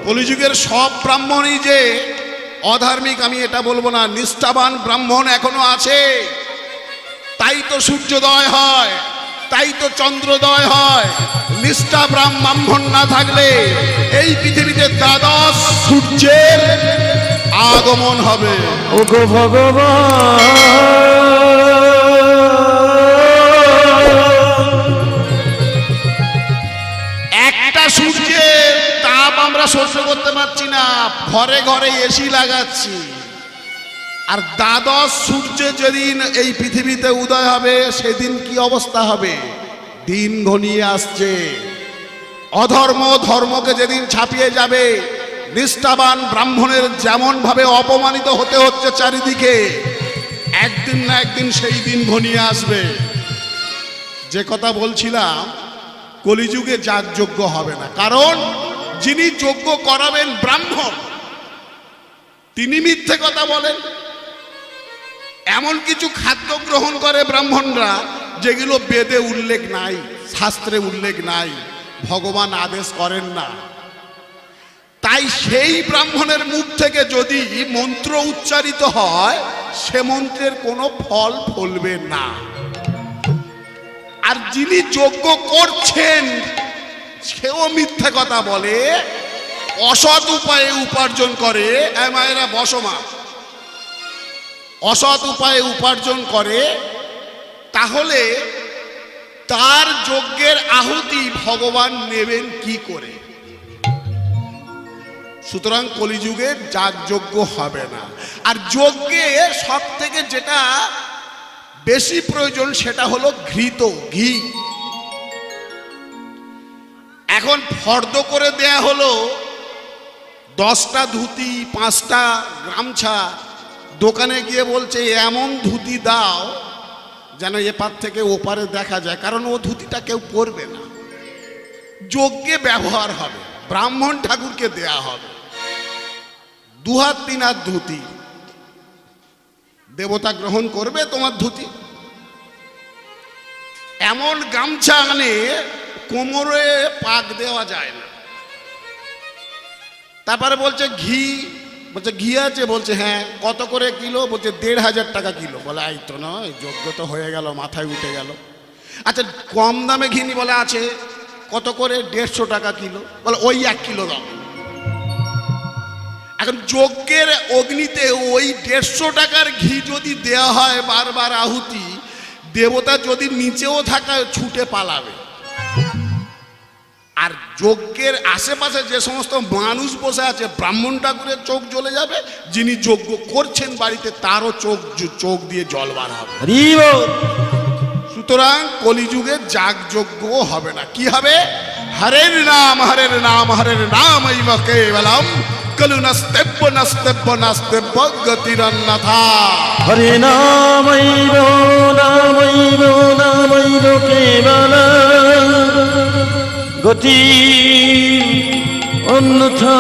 কলিযুগের সব ব্রাহ্মণই যে অধার্মিক আমি এটা বলবো না, নিষ্ঠাবান ব্রাহ্মণ এখনো আছে। তাই তো সূর্যোদয় হয়, তাই তো চন্দ্রোদয় হয়। নিষ্ঠা ব্রাহ্মণ না থাকলে এই পৃথিবীতে দ্বাদশ সূর্যের আগমন হবে। ওগো ভগবান, একটা সূর্যের তাপ আমরা সহ্য করতে পারছি না, ঘরে ঘরে এসি লাগাচ্ছি। আর দ্বাদশ সূর্য যেদিন এই পৃথিবীতে উদয় হবে সেদিন কি অবস্থা হবে? দিন ঘনিয়ে আসছে, অধর্ম ধর্মকে যেদিন ছাপিয়ে যাবে, নিষ্ঠাবান ব্রাহ্মণের যেমন ভাবে অপমানিত হতে হচ্ছে চারিদিকে, একদিন না একদিন সেই দিন ঘনিয়ে আসবে। যে কথা বলছিলাম, কলিযুগে যাগযজ্ঞ হবে না, কারণ যিনি যজ্ঞ করাবেন ব্রাহ্মণ, তিনি মিথ্যে কথা বলেন। এমন কিছু খাদ্য গ্রহণ করে ব্রাহ্মণরা যেগুলো বেদে উল্লেখ নাই, শাস্ত্রে উল্লেখ নাই, ভগবান আদেশ করেন না। তাই সেই ব্রাহ্মণের মুখ থেকে যদি মন্ত্র উচ্চারিত হয়, সে মন্ত্রের কোনো ফল ফলবে না। আর যিনি যজ্ঞ করছেন সেও মিথ্যে কথা বলে, অসৎ উপায়ে উপার্জন করে। মায়েরা বসমা, অসৎ উপায়ে উপার্জন করে, তাহলে তার যজ্ঞের আহুতি ভগবান নেবেন কি করে? সুতরাং কলিযুগে যাগযজ্ঞ হবে না। আর যজ্ঞে সব থেকে যেটা বেশি প্রয়োজন সেটা হলো ঘৃত, ঘি। এখন ফর্দ করে দেয়া হলো 10টা ধুতি, 5টা গামছা। দোকানে গিয়ে বলছে এমন ধুতি দাও যেন এপার থেকে ওপারে দেখা যায়, কারণ ও ধুতিটা কেউ পরবে না। যজ্ঞে ব্যবহার হবে, ব্রাহ্মণ ঠাকুরকে দেয়া হবে 2 হাত 3 হাত ধুতি। দেবতা গ্রহণ করবে তোমার ধুতি? এমন গামছা আনে কোমরে পাক দেওয়া যায় না। তারপরে বলছে ঘি, বলছে ঘি আছে, বলছে হ্যাঁ। কত করে কিলো? বলছে 1500 টাকা কিলো। বলে এই তো নয়, যজ্ঞ তো হয়ে গেল, মাথায় উঠে গেল। আচ্ছা কম দামে ঘি নি? বলে আছে। কত করে? 150 টাকা কিলো। বলে ওই 1 কিলো দাও। এখন যজ্ঞের অগ্নিতে ওই 150 টাকার ঘি যদি দেয়া হয় বারবার আহুতি, দেবতা যদি নিচেও থাকে ছুটে পালাবে। আর যজ্ঞের আশেপাশে যে সমস্ত মানুষ বসে আছে, ব্রাহ্মণ ঠাকুরের চোখ জ্বলে যাবে, যিনি যজ্ঞ করছেন বাড়িতে তারও চোখ দিয়ে জল বার হবে। সুতরাং কলিযুগে যাগযজ্ঞ হবে না। কি হবে? হরের নাম হরের নাম হরের নাম এইব কেবলম কলু নাস্তেব্য নাস্তেব্য নাস্তেব্য গতিরন্যথা। হরে নামৈব নামৈব নামৈব কেবলম গতি অন্যথা।